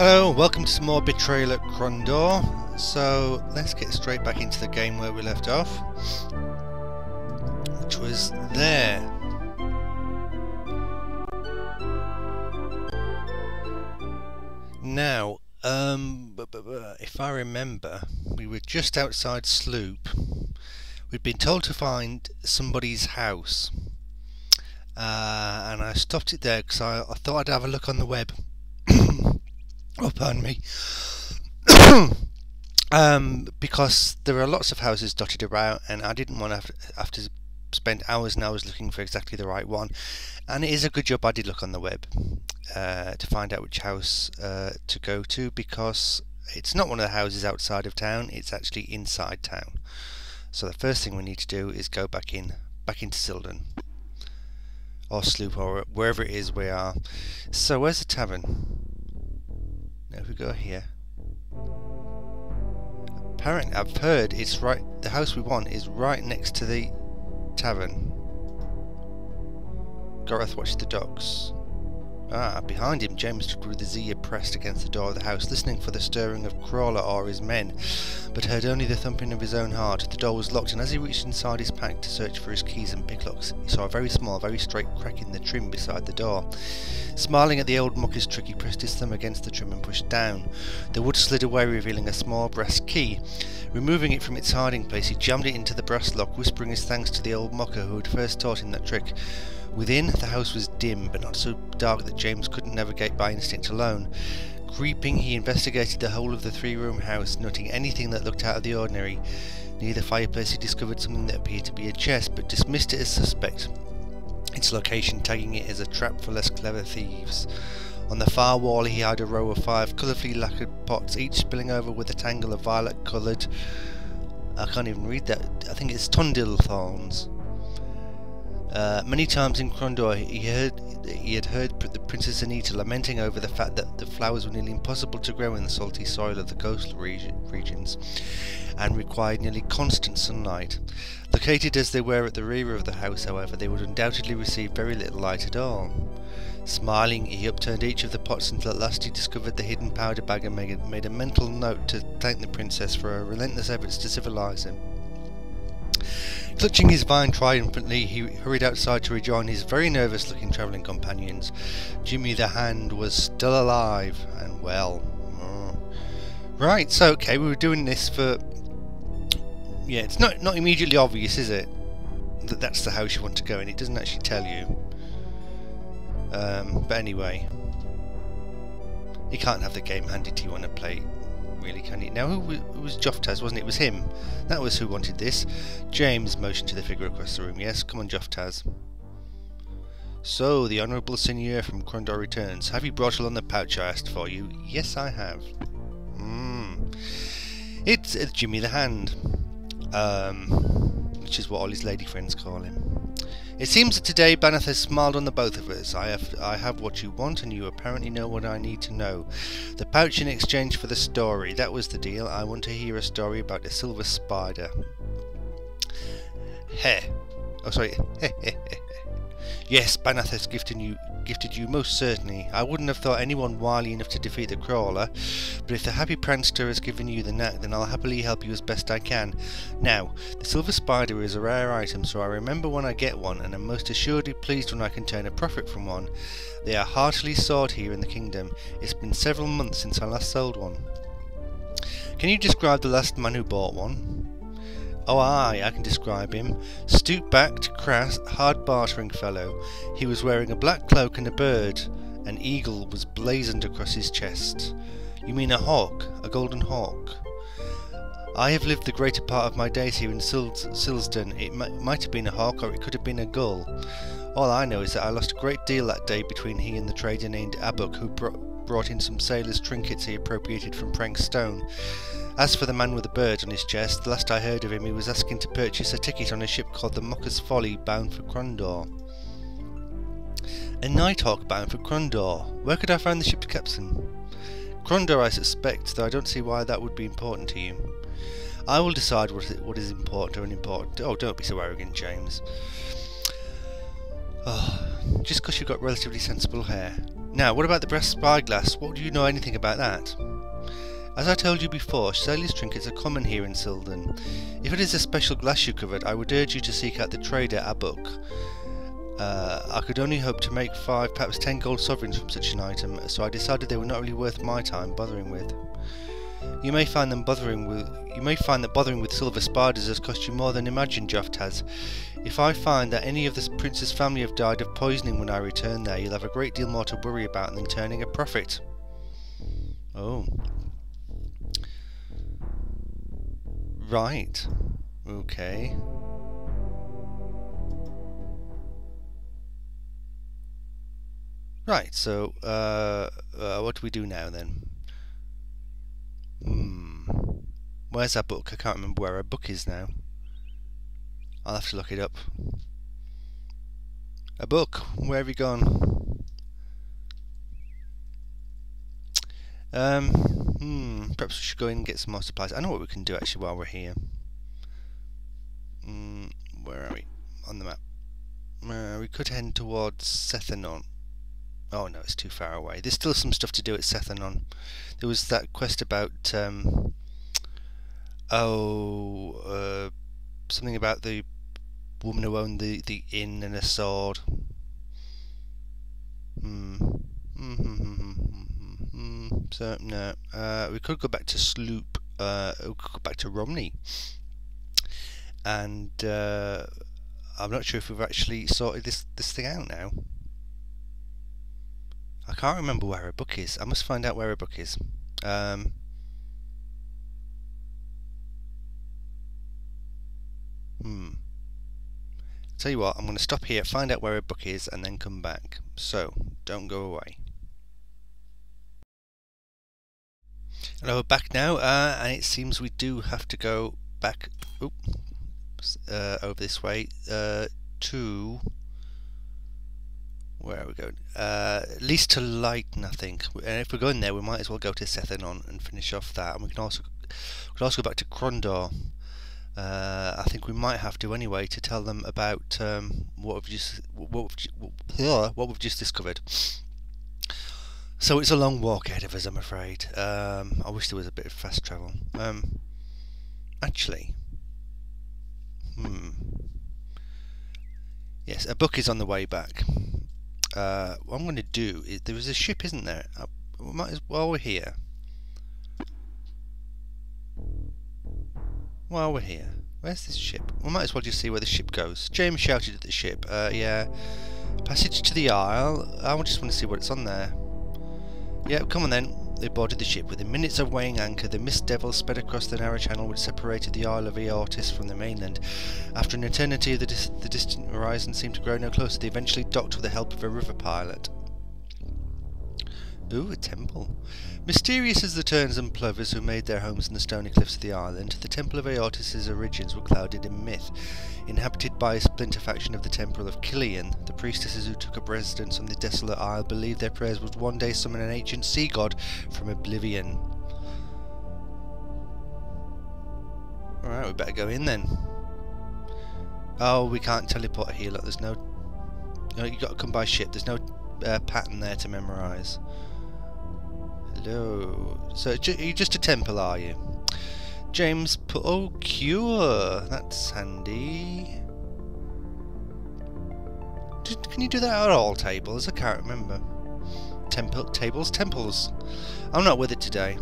Hello, welcome to some more Betrayal at Krondor. So let's get straight back into the game where we left off, which was there. Now, if I remember, we were just outside Sloop. We'd been told to find somebody's house, and I stopped it there because I thought I'd have a look on the web. Oh, pardon me. Because there are lots of houses dotted around, and I didn't want to have to spend hours and hours looking for exactly the right one. And it is a good job I did look on the web to find out which house to go to, because it's not one of the houses outside of town, it's actually inside town. So the first thing we need to do is go back into Sildon, or Sloop, or wherever it is we are. So where's the tavern? Now if we go here, apparently I've heard it's right, the house we want is right next to the tavern. Gareth watched the docks. Behind him, James stood with his ear pressed against the door of the house, listening for the stirring of Krondor or his men, but heard only the thumping of his own heart. The door was locked, and as he reached inside his pack to search for his keys and picklocks, he saw a very small, very straight crack in the trim beside the door. Smiling at the old mucker's trick, he pressed his thumb against the trim and pushed down. The wood slid away, revealing a small brass key. Removing it from its hiding place, he jammed it into the brass lock, whispering his thanks to the old mucker who had first taught him that trick. Within, the house was dim, but not so dark that James couldn't navigate by instinct alone. Creeping, he investigated the whole of the three-room house, noting anything that looked out of the ordinary. Near the fireplace he discovered something that appeared to be a chest, but dismissed it as suspect, its location tagging it as a trap for less clever thieves. On the far wall he had a row of 5 colourfully lacquered pots, each spilling over with a tangle of violet-coloured, I can't even read that, I think it's tundil thorns. Many times in Krondor he had heard the Princess Anita lamenting over the fact that the flowers were nearly impossible to grow in the salty soil of the coastal regions, and required nearly constant sunlight. Located as they were at the rear of the house, however, they would undoubtedly receive very little light at all. Smiling, he upturned each of the pots until at last he discovered the hidden powder bag and made a mental note to thank the princess for her relentless efforts to civilize him. Clutching his vine triumphantly, he hurried outside to rejoin his very nervous-looking travelling companions. Jimmy the Hand was still alive and well. Right, so okay, we were doing this for... Yeah, it's not immediately obvious, is it? That that's the house you want to go in. It doesn't actually tell you. But anyway, you can't have the game handed to you on a plate, really, can you? Now, who was Joftaz, wasn't it? It was him. That was who wanted this. James motioned to the figure across the room. Yes, come on, Joftaz. So, the Honourable Seigneur from Krondor returns. Have you brought along the pouch I asked for you? Yes, I have. It's Jimmy the Hand, which is what all his lady friends call him. It seems that today Bannath has smiled on the both of us. I have what you want, and you apparently know what I need to know. The pouch in exchange for the story. That was the deal. I want to hear a story about a silver spider. Heh. Oh, sorry. Yes, Bannath has gifted you most certainly. I wouldn't have thought anyone wily enough to defeat the crawler, but if the happy prankster has given you the knack, then I'll happily help you as best I can. Now, the silver spider is a rare item, so I remember when I get one, and am most assuredly pleased when I can turn a profit from one. They are heartily sought here in the kingdom. It's been several months since I last sold one. Can you describe the last man who bought one? Oh aye, I can describe him. Stoop-backed, crass, hard-bartering fellow. He was wearing a black cloak and a bird. An eagle was blazoned across his chest. You mean a hawk? A golden hawk? I have lived the greater part of my days here in Silsden. It might have been a hawk, or it could have been a gull. All I know is that I lost a great deal that day between he and the trader named Abuk, who brought in some sailors' trinkets he appropriated from Prank's stone. As for the man with the bird on his chest, the last I heard of him he was asking to purchase a ticket on a ship called the Mucker's Folly, bound for Krondor. A nighthawk bound for Krondor? Where could I find the ship's captain? Krondor, I suspect, though I don't see why that would be important to you. I will decide what is important or unimportant. Oh, don't be so arrogant, James. Oh, just because you've got relatively sensible hair. Now, what about the brass spyglass? What do you know anything about that? As I told you before, sailors' trinkets are common here in Silden. If it is a special glass you covered, I would urge you to seek out the trader Abuk. I could only hope to make 5, perhaps 10 gold sovereigns from such an item, so I decided they were not really worth my time bothering with. You may find that bothering with silver spiders has cost you more than imagined, Joft has. If I find that any of the prince's family have died of poisoning when I return there, you'll have a great deal more to worry about than turning a profit. Oh. Right. Okay. Right, so, what do we do now then? Where's our book? I can't remember where our book is now. I'll have to look it up. A book? Where have you gone? Perhaps we should go in and get some more supplies. I know what we can do actually while we're here. Where are we? On the map. We could head towards Sethanon. Oh no, it's too far away. There's still some stuff to do at Sethanon. There was that quest about something about the woman who owned the inn and a sword. So no, we could go back to Sloop. We could go back to Romney, and I'm not sure if we've actually sorted this thing out now. I can't remember where her book is. I must find out where her book is. Tell you what, I'm going to stop here, find out where her book is, and then come back. So, don't go away. Hello, we're back now, and it seems we do have to go back over this way to... Where are we going? At least to Lighton, I think. And if we're going there, we might as well go to Sethanon and finish off that. And we can also go back to Krondor. I think we might have to anyway to tell them about what we've just discovered. So it's a long walk ahead of us, I'm afraid. I wish there was a bit of fast travel. Actually, yes, a book is on the way back. What I'm going to do is, there is a ship, isn't there? We might as, while we're here, where's this ship? We might as well just see where the ship goes. James shouted at the ship. Yeah, passage to the Isle. I just want to see what it's on there. Yeah, come on then. They boarded the ship. Within minutes of weighing anchor, the Mist Devil sped across the narrow channel which separated the Isle of Eortis from the mainland. After an eternity, the distant horizon seemed to grow no closer. They eventually docked with the help of a river pilot. Ooh, a temple. Mysterious as the terns and plovers who made their homes in the stony cliffs of the island, the Temple of Eortis' origins were clouded in myth. Inhabited by a splinter faction of the Temple of Killian, the priestesses who took up residence on the desolate isle believed their prayers would one day summon an ancient sea god from oblivion. Alright, we better go in then. Oh, we can't teleport here, look, there's no... you've got to come by ship, there's no pattern there to memorise. Hello. So you're just a temple, are you? James put... Oh, cure! That's handy. Can you do that at all tables? I can't remember. Temples. I'm not with it today.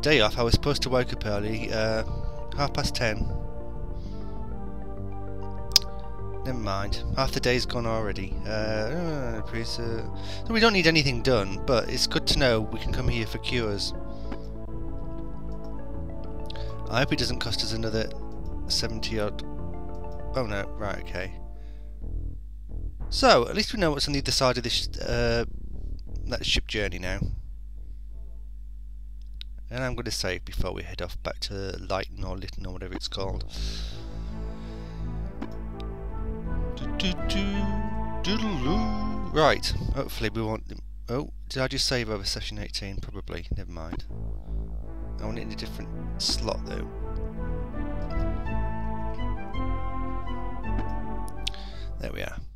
Day off. I was supposed to wake up early. 10:30. Never mind. Half the day's gone already. So we don't need anything done, but it's good to know we can come here for cures. I hope it doesn't cost us another 70 odd. Oh no, right, okay. So, at least we know what's on the other side of this that ship journey now. And I'm going to save before we head off back to Lighton or Lytton or whatever it's called. Right, hopefully we want... Oh, did I just save over session 18? Probably, never mind. I want it in a different slot though. There we are.